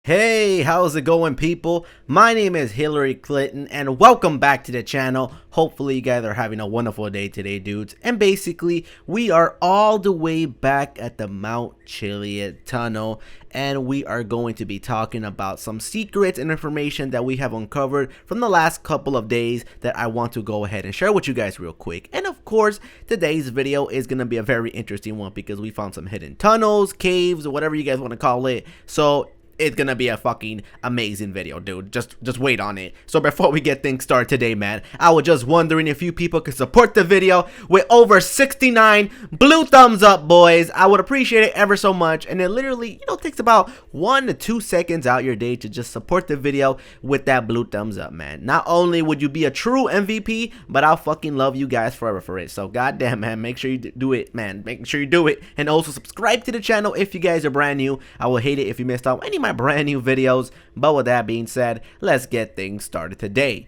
Hey, how's it going, people? My name is Hillary Clinton and welcome back to the channel. Hopefully you guys are having a wonderful day today, dudes. And basically, we are all the way back at the Mount Chiliad tunnel, and we are going to be talking about some secrets and information that we have uncovered from the last couple of days that I want to go ahead and share with you guys real quick. And of course, today's video is going to be a very interesting one because we found some hidden tunnels, caves, or whatever you guys want to call it. So it's gonna be a fucking amazing video, dude. Just wait on it. So before we get things started today, man, I was just wondering if you people could support the video with over 69 blue thumbs up, boys. I would appreciate it ever so much. And it literally, takes about 1 to 2 seconds out your day to just support the video with that blue thumbs up, man. Not only would you be a true MVP, but I'll fucking love you guys forever for it. So goddamn, man, make sure you do it, man. Make sure you do it. And also subscribe to the channel if you guys are brand new. I will hate it if you missed out any of my brand new videos. But with that being said, let's get things started today.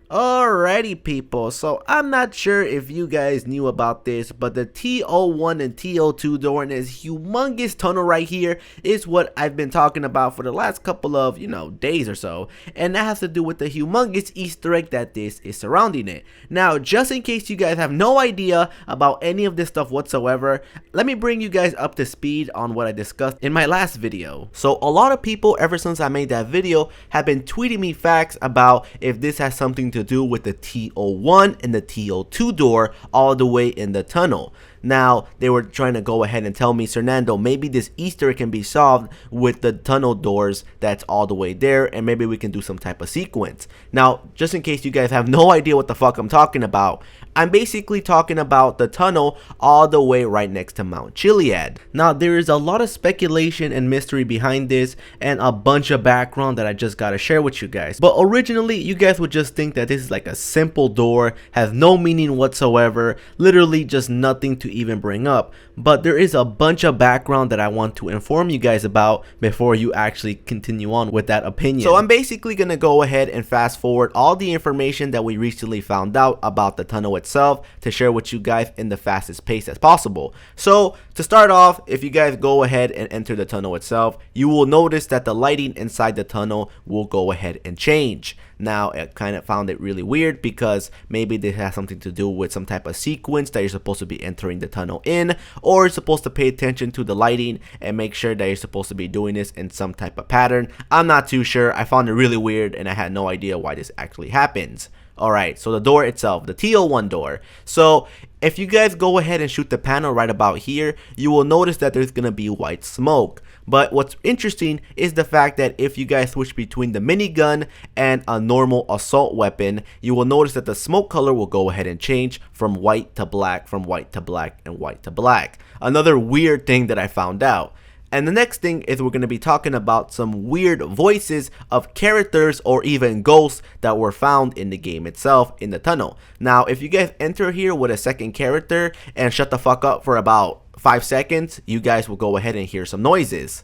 Alrighty, people, so I'm not sure if you guys knew about this, but the T01 and T02 door in this humongous tunnel right here is what I've been talking about for the last couple of, days or so, and that has to do with the humongous Easter egg that this is surrounding it. Now, just in case you guys have no idea about any of this stuff whatsoever, let me bring you guys up to speed on what I discussed in my last video. So a lot of people, ever since I made that video, have been tweeting me facts about if this has something to do with the T01 and the T02 door all the way in the tunnel. Now, they were trying to go ahead and tell me, Fernando, maybe this Easter egg can be solved with the tunnel doors that's all the way there, and maybe we can do some type of sequence. Now, just in case you guys have no idea what the fuck I'm talking about, I'm basically talking about the tunnel all the way right next to Mount Chiliad. Now, there is a lot of speculation and mystery behind this and a bunch of background that I just gotta share with you guys. But originally, you guys would just think that this is like a simple door, has no meaning whatsoever, literally just nothing to even bring up. But there is a bunch of background that I want to inform you guys about before you actually continue on with that opinion. So I'm basically gonna go ahead and fast forward all the information that we recently found out about the tunnel itself to share with you guys in the fastest pace as possible. So to start off, if you guys go ahead and enter the tunnel itself, you will notice that the lighting inside the tunnel will go ahead and change. Now, I kind of found it really weird because maybe this has something to do with some type of sequence that you're supposed to be entering the tunnel in, or you're supposed to pay attention to the lighting and make sure that you're supposed to be doing this in some type of pattern. I'm not too sure. I found it really weird and I had no idea why this actually happens. Alright, so the door itself, the T01 door. So if you guys go ahead and shoot the panel right about here, you will notice that there's going to be white smoke. But what's interesting is the fact that if you guys switch between the minigun and a normal assault weapon, you will notice that the smoke color will go ahead and change from white to black, from white to black, and white to black. Another weird thing that I found out. And the next thing is we're going to be talking about some weird voices of characters or even ghosts that were found in the game itself in the tunnel. Now, if you guys enter here with a second character and shut the fuck up for about 5 seconds, you guys will go ahead and hear some noises.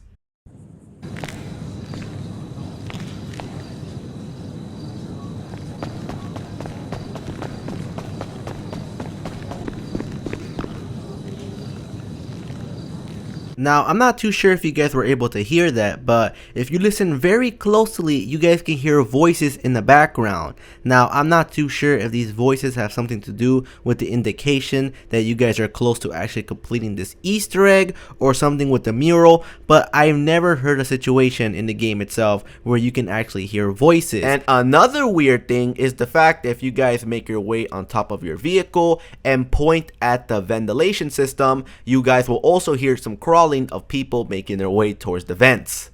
Now, I'm not too sure if you guys were able to hear that, but if you listen very closely, you guys can hear voices in the background. Now, I'm not too sure if these voices have something to do with the indication that you guys are close to actually completing this Easter egg or something with the mural, but I've never heard a situation in the game itself where you can actually hear voices. And another weird thing is the fact that if you guys make your way on top of your vehicle and point at the ventilation system, you guys will also hear some crawling of people making their way towards the vents.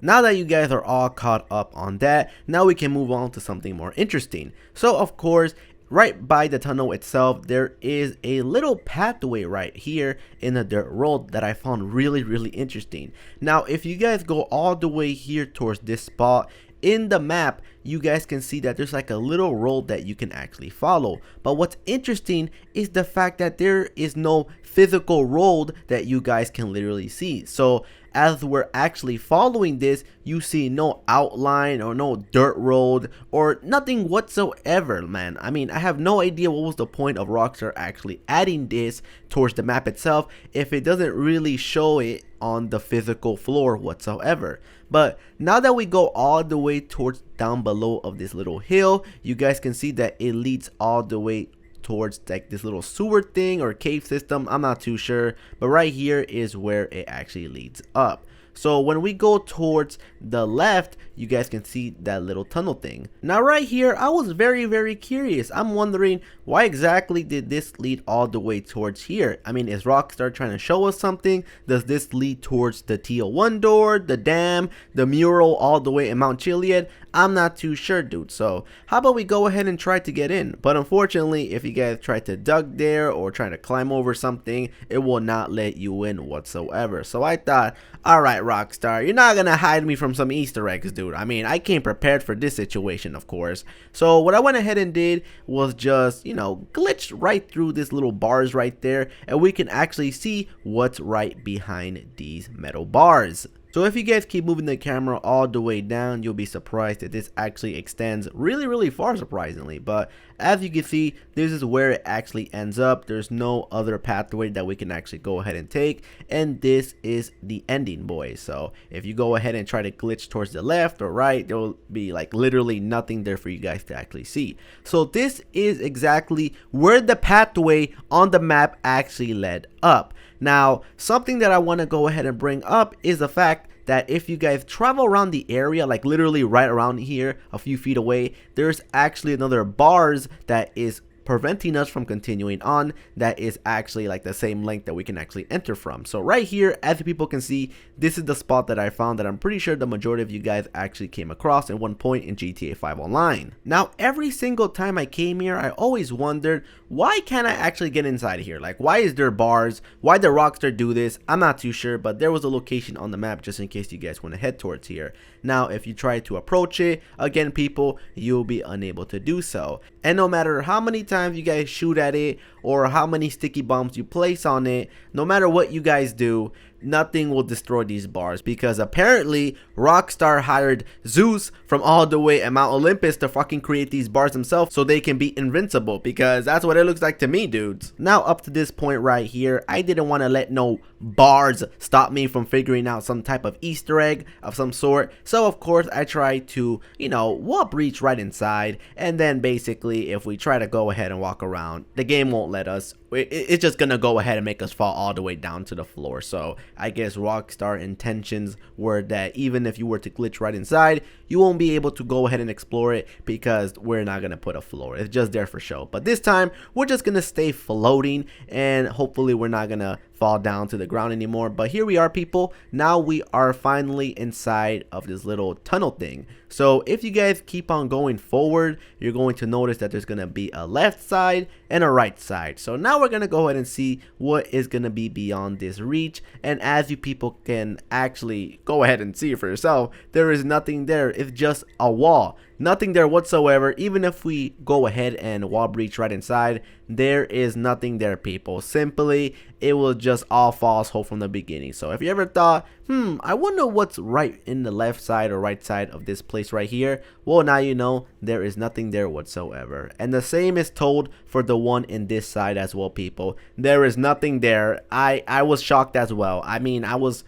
Now that you guys are all caught up on that, now we can move on to something more interesting. So of course, right by the tunnel itself, there is a little pathway right here in the dirt road that I found really interesting. Now, if you guys go all the way here towards this spot, in the map, you guys can see that there's like a little road that you can actually follow. But what's interesting is the fact that there is no physical road that you guys can literally see. So as we're actually following this, you see no outline or no dirt road or nothing whatsoever, man. I mean, I have no idea what was the point of Rockstar actually adding this towards the map itself if it doesn't really show it on the physical floor whatsoever. But now that we go all the way towards down below of this little hill, you guys can see that it leads all the way towards like this little sewer thing or cave system. I'm not too sure, but right here is where it actually leads up. So when we go towards the left, you guys can see that little tunnel thing. Now right here, I was very curious. I'm wondering, why exactly did this lead all the way towards here? I mean, is Rockstar trying to show us something? Does this lead towards the TL1 door, the dam, the mural all the way in Mount Chiliad? I'm not too sure, dude. So how about we go ahead and try to get in? But unfortunately, if you guys try to dug there or try to climb over something, it will not let you in whatsoever. So I thought, alright Rockstar, you're not gonna hide me from some Easter eggs, dude. I mean, I came prepared for this situation, of course. So what I went ahead and did was just, you know, glitch right through this little bars right there, and we can actually see what's right behind these metal bars. So if you guys keep moving the camera all the way down, you'll be surprised that this actually extends really far, surprisingly. But as you can see, this is where it actually ends up. There's no other pathway that we can actually go ahead and take, and this is the ending, boys. So if you go ahead and try to glitch towards the left or right, there will be like literally nothing there for you guys to actually see. So this is exactly where the pathway on the map actually led up. Now, something that I want to go ahead and bring up is the fact that if you guys travel around the area, like literally right around here, a few feet away, there's actually another bars that is preventing us from continuing on, that is actually like the same length that we can actually enter from. So right here, as people can see, this is the spot that I found that I'm pretty sure the majority of you guys actually came across at one point in GTA 5 Online. Now, every single time I came here, I always wondered, why can't I actually get inside of here? Like, why is there bars? Why did Rockstar do this? I'm not too sure, but there was a location on the map just in case you guys want to head towards here. Now, if you try to approach it, again, people, you'll be unable to do so. And no matter how many times you guys shoot at it or how many sticky bombs you place on it, no matter what you guys do, nothing will destroy these bars, because apparently Rockstar hired Zeus from all the way at Mount Olympus to fucking create these bars themselves so they can be invincible, because that's what it looks like to me, dudes. Now up to this point right here, I didn't want to let no bars stop me from figuring out some type of Easter egg of some sort, so of course I tried to, you know, wall breach right inside, and then basically if we try to go ahead and walk around, the game won't let us. It's just gonna go ahead and make us fall all the way down to the floor. So I guess Rockstar intentions were that even if you were to glitch right inside, you won't be able to go ahead and explore it, because we're not gonna put a floor. It's just there for show. But this time we're just gonna stay floating, and hopefully we're not gonna fall down to the ground anymore. But here we are, people. Now we are finally inside of this little tunnel thing. So if you guys keep on going forward, you're going to notice that there's gonna be a left side and a right side. So now we're gonna go ahead and see what is gonna be beyond this reach. And as you people can actually go ahead and see it for yourself, there is nothing there. It's just a wall. Nothing there whatsoever. Even if we go ahead and wall breach right inside, there is nothing there, people. Simply, it will just all false hope from the beginning. So if you ever thought, I wonder what's right in the left side or right side of this place right here, well, now you know there is nothing there whatsoever. And the same is told for the one in this side as well, people. There is nothing there. I was shocked as well. I mean, I was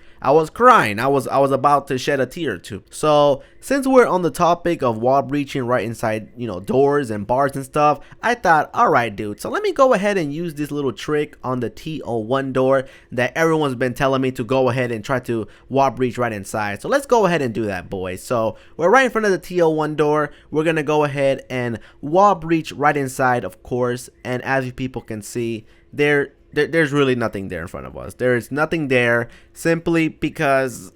crying. I was about to shed a tear or two. So since we're on the topic of wall breaching right inside, you know, doors and bars and stuff, I thought, alright, dude, so let me go ahead and use this little trick on the T01 door that everyone's been telling me to go ahead and try to wall breach right inside. So let's go ahead and do that, boys. So we're right in front of the T01 door. We're gonna go ahead and wall breach right inside, of course. And as you people can see, there's really nothing there in front of us. There is nothing there, simply because,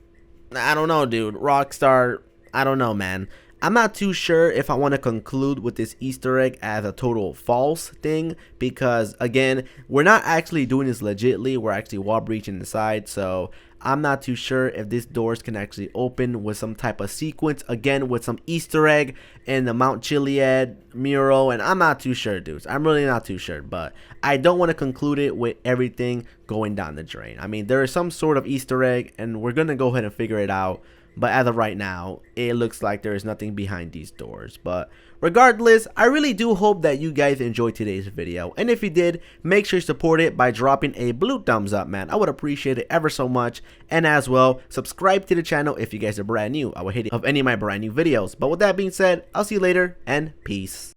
I don't know, dude, Rockstar, I don't know, man. I'm not too sure if I want to conclude with this Easter egg as a total false thing, because again, we're not actually doing this legitly, we're actually wall breaching inside, so I'm not too sure if these doors can actually open with some type of sequence, again with some Easter egg in the Mount Chiliad mural, and I'm not too sure, dudes. I'm really not too sure, but I don't want to conclude it with everything going down the drain. I mean, there is some sort of Easter egg, and we're going to go ahead and figure it out. But as of right now, it looks like there is nothing behind these doors. But regardless, I really do hope that you guys enjoyed today's video. And if you did, make sure you support it by dropping a blue thumbs up, man. I would appreciate it ever so much. And as well, subscribe to the channel if you guys are brand new. I would hate it of any of my brand new videos. But with that being said, I'll see you later and peace.